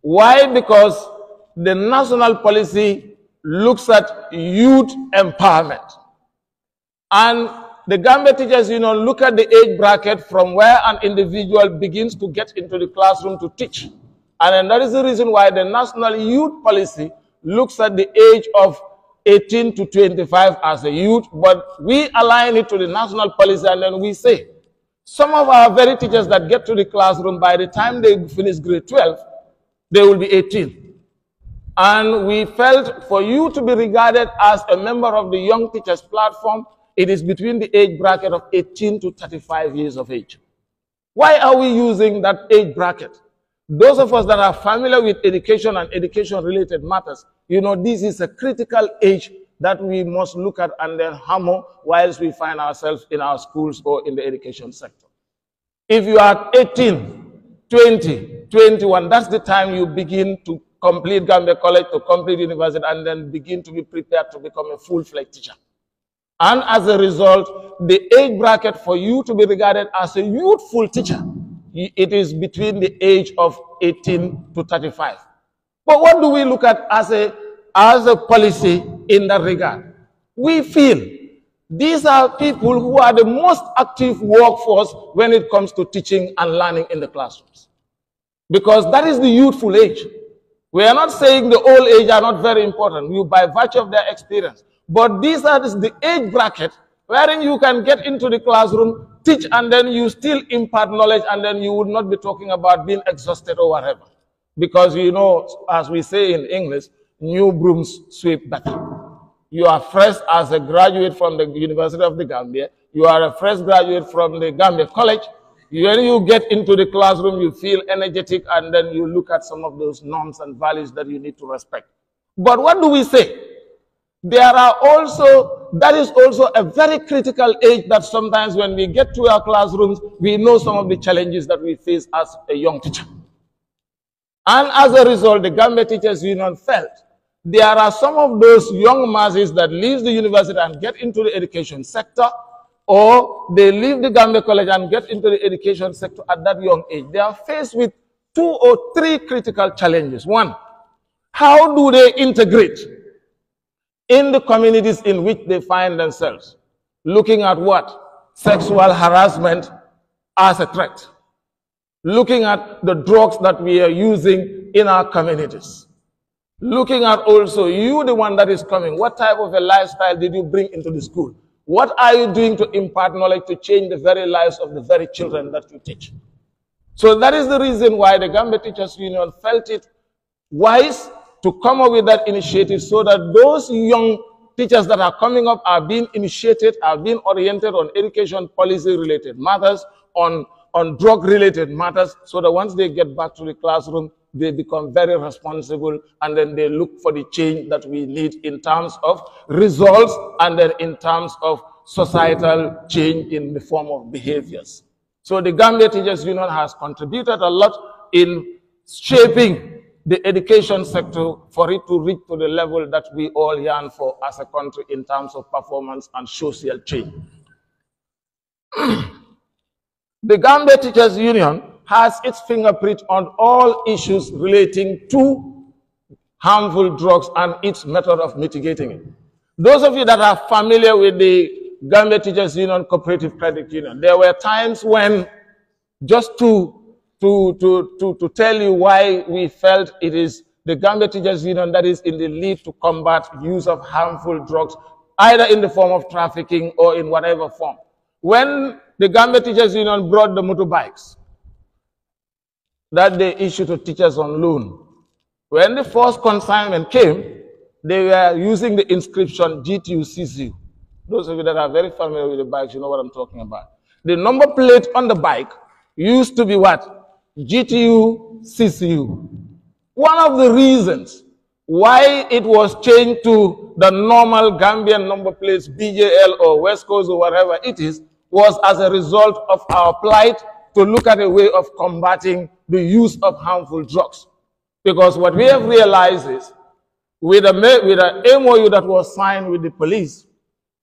S7: Why? Because the national policy looks at youth empowerment. And the Gambia Teachers Union look at the age bracket from where an individual begins to get into the classroom to teach. And that is the reason why the national youth policy looks at the age of 18 to 25 as a youth, but we align it to the national policy, and then we say, some of our very teachers that get to the classroom, by the time they finish grade 12, they will be 18. And we felt for you to be regarded as a member of the Young Teachers Platform, it is between the age bracket of 18 to 35 years of age. Why are we using that age bracket? Those of us that are familiar with education and education-related matters, you know, this is a critical age that we must look at and then hammer whilst we find ourselves in our schools or in the education sector. If you are 18, 20, 21, that's the time you begin to complete Gambia College, to complete university, and then begin to be prepared to become a full-fledged teacher. And as a result, the age bracket for you to be regarded as a youthful teacher, it is between the age of 18 to 35. But what do we look at as a policy in that regard? We feel these are people who are the most active workforce when it comes to teaching and learning in the classrooms. Because that is the youthful age. We are not saying the old age are not very important, by virtue of their experience. But these are the age bracket wherein you can get into the classroom, teach, and then you still impart knowledge, and then you would not be talking about being exhausted or whatever. Because, you know, as we say in English, new brooms sweep better. You are fresh as a graduate from the University of the Gambia. You are a fresh graduate from the Gambia College. When you get into the classroom, you feel energetic, and then you look at some of those norms and values that you need to respect. But what do we say? That is also a very critical age that sometimes when we get to our classrooms, we know some of the challenges that we face as a young teacher. And as a result, the Gambia Teachers Union felt there are some of those young masses that leave the university and get into the education sector, or they leave the Gambia College and get into the education sector at that young age. They are faced with 2 or 3 critical challenges. One, how do they integrate in the communities in which they find themselves? Looking at what? Sexual harassment as a threat. Looking at the drugs that we are using in our communities. Looking at also, you the one that is coming, what type of a lifestyle did you bring into the school? What are you doing to impart knowledge to change the very lives of the very children that you teach? So that is the reason why the Gambia Teachers Union felt it wise to come up with that initiative, so that those young teachers that are coming up are being initiated, are being oriented on education policy related matters, on drug-related matters, so that once they get back to the classroom, they become very responsible, and then they look for the change that we need in terms of results, and then in terms of societal change in the form of behaviors. So the Gambia Teachers Union has contributed a lot in shaping the education sector for it to reach to the level that we all yearn for as a country in terms of performance and social change. The Gambia Teachers Union has its fingerprint on all issues relating to harmful drugs and its method of mitigating it. Those of you that are familiar with the Gambia Teachers Union Cooperative Credit Union, there were times when, just to tell you why we felt it is the Gambia Teachers Union that is in the lead to combat use of harmful drugs, either in the form of trafficking or in whatever form. When the Gambia Teachers Union brought the motorbikes that they issued to teachers on loan, when the first consignment came, they were using the inscription GTU CCU. Those of you that are very familiar with the bikes, you know what I'm talking about. The number plate on the bike used to be what? GTU CCU. One of the reasons why it was changed to the normal Gambian number plates, BJL or West Coast or whatever it is, was as a result of our plight to look at a way of combating the use of harmful drugs. Because what we have realized is, with an MOU that was signed with the police,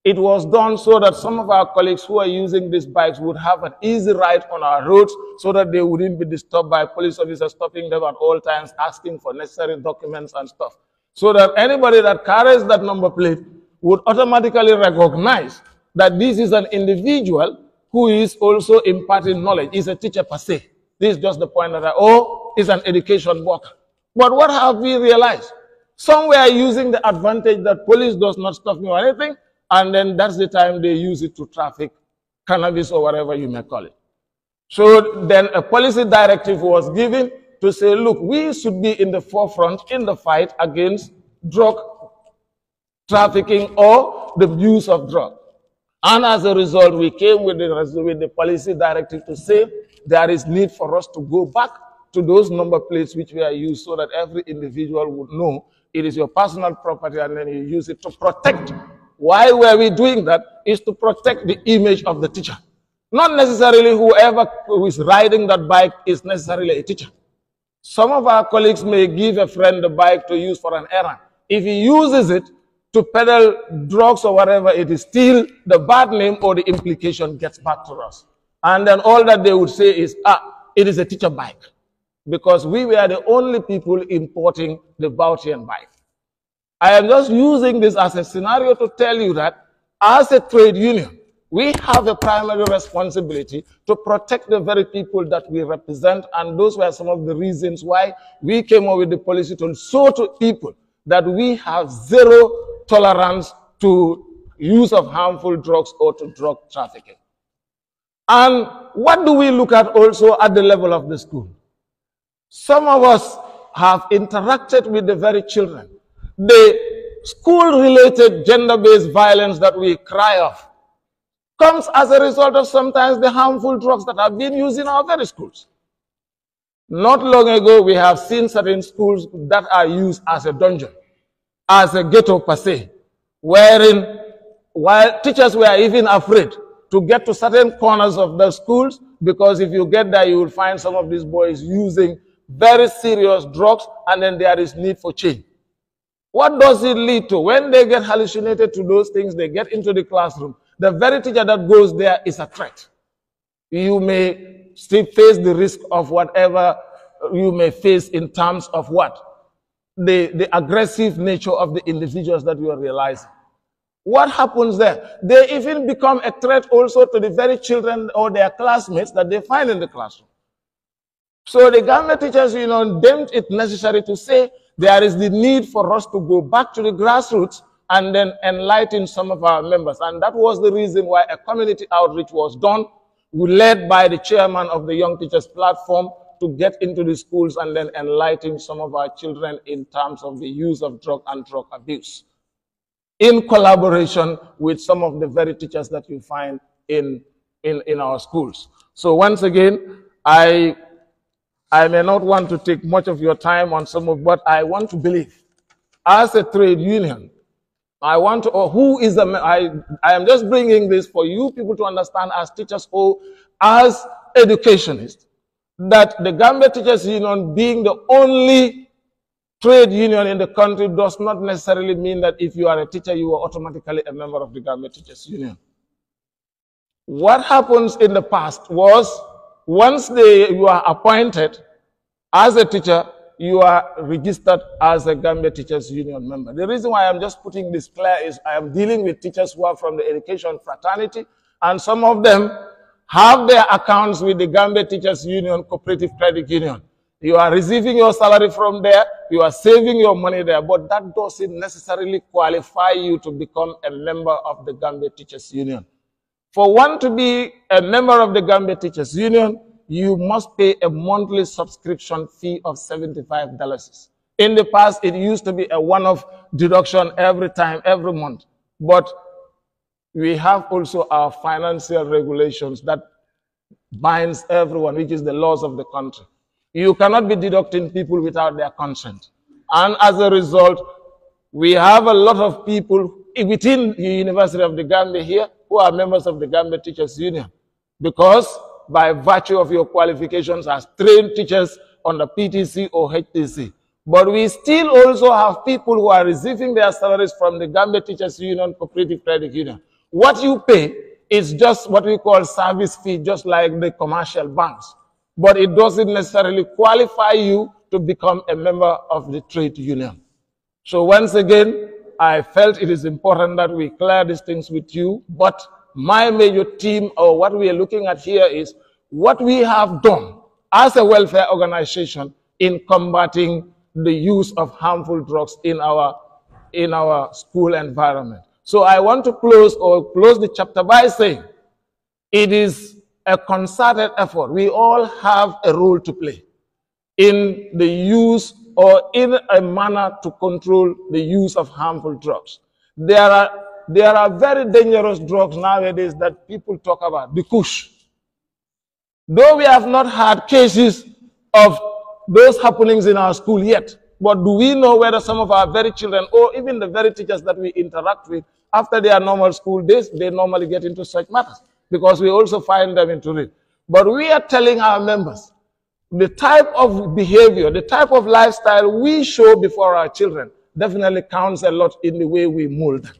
S7: it was done so that some of our colleagues who are using these bikes would have an easy ride on our roads, so that they wouldn't be disturbed by police officers stopping them at all times, asking for necessary documents and stuff. So that anybody that carries that number plate would automatically recognize that this is an individual who is also imparting knowledge. He's a teacher per se. This is just the point that is an education worker. But what have we realized? Some were using the advantage that police does not stop me or anything, and then that's the time they use it to traffic cannabis or whatever you may call it. So then a policy directive was given to say, look, we should be in the forefront in the fight against drug trafficking or the use of drugs. And as a result, we came with the policy directive to say there is need for us to go back to those number plates which were used, so that every individual would know it is your personal property, and then you use it to protect. Why were we doing that? Is to protect the image of the teacher. Not necessarily whoever who is riding that bike is necessarily a teacher. Some of our colleagues may give a friend the bike to use for an errand. If he uses it to peddle drugs or whatever, it is still the bad name or the implication gets back to us. And then all that they would say is, it is a teacher bike. Because we were the only people importing the Bautian bike. I am just using this as a scenario to tell you that as a trade union, we have a primary responsibility to protect the very people that we represent, and those were some of the reasons why we came up with the policy to show to people that we have zero tolerance to use of harmful drugs or to drug trafficking. And what do we look at also at the level of the school? Some of us have interacted with the very children. The school-related gender-based violence that we cry of comes as a result of sometimes the harmful drugs that are being used in our very schools. Not long ago, we have seen certain schools that are used as a dungeon, as a ghetto per se, wherein while teachers were even afraid to get to certain corners of the schools, because if you get there, you will find some of these boys using very serious drugs, and then there is need for change. What does it lead to? When they get hallucinated to those things, they get into the classroom. The very teacher that goes there is a threat. You may still face the risk of whatever you may face in terms of what? The aggressive nature of the individuals that you are realizing. What happens there? They even become a threat also to the very children or their classmates that they find in the classroom. So the Gambia Teachers Union deemed it necessary to say there is the need for us to go back to the grassroots and then enlighten some of our members. And that was the reason why a community outreach was done, led by the chairman of the Young Teachers Platform, to get into the schools and then enlighten some of our children in terms of the use of drug and drug abuse, in collaboration with some of the very teachers that you find in our schools. So once again, I may not want to take much of your time on some of what I want to believe. As a trade union, I want to, or who is the, I am just bringing this for you people to understand as teachers or as educationists, that the Gambia Teachers Union being the only trade union in the country does not necessarily mean that if you are a teacher, you are automatically a member of the Gambia Teachers Union. What happens in the past was, once you are appointed as a teacher, you are registered as a Gambia Teachers Union member. The reason why I'm just putting this clear is I am dealing with teachers who are from the education fraternity, and some of them have their accounts with the Gambia Teachers Union Cooperative Credit Union. You are receiving your salary from there, you are saving your money there, but that doesn't necessarily qualify you to become a member of the Gambia Teachers Union. For one to be a member of the Gambia Teachers Union, you must pay a monthly subscription fee of $75. In the past, it used to be a one-off deduction every month. But we have also our financial regulations that binds everyone, which is the laws of the country. You cannot be deducting people without their consent. And as a result, we have a lot of people within the University of the Gambia here who are members of the Gambia Teachers Union, because by virtue of your qualifications as trained teachers on the PTC or HTC. But we still also have people who are receiving their salaries from the Gambia Teachers Union Cooperative Credit Union. What you pay is just what we call service fee, just like the commercial banks. But it doesn't necessarily qualify you to become a member of the trade union. So once again, I felt it is important that we clear these things with you, but my major theme, or what we are looking at here, is what we have done as a welfare organization in combating the use of harmful drugs in our school environment. So I want to close the chapter by saying it is a concerted effort. We all have a role to play in the use or in a manner to control the use of harmful drugs. There are very dangerous drugs nowadays that people talk about, the kush. Though we have not had cases of those happenings in our school yet, but do we know whether some of our very children or even the very teachers that we interact with after their normal school days, they normally get into such matters, because we also find them into it. But we are telling our members the type of behavior, the type of lifestyle we show before our children definitely counts a lot in the way we mold them.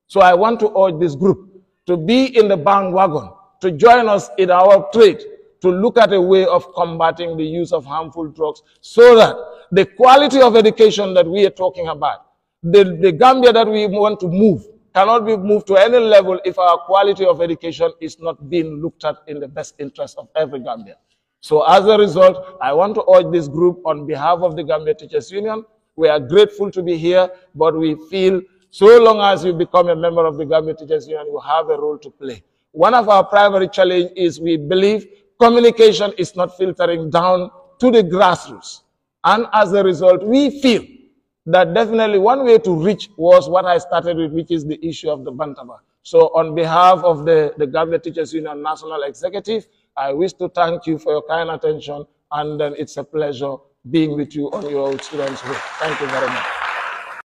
S7: So I want to urge this group to be in the bandwagon, to join us in our trade, to look at a way of combating the use of harmful drugs, so that the quality of education that we are talking about, the Gambia that we want to move, cannot be moved to any level if our quality of education is not being looked at in the best interest of every Gambian. So as a result, I want to urge this group on behalf of the Gambia Teachers Union. We are grateful to be here, but we feel so long as you become a member of the Gambia Teachers Union, you have a role to play. One of our primary challenges is we believe communication is not filtering down to the grassroots. And as a result, we feel that definitely one way to reach was what I started with, which is the issue of the Bantaba. So on behalf of the Gambia Teachers Union National Executive, I wish to thank you for your kind attention, and then it's a pleasure being with you on your students' way. Thank you very much.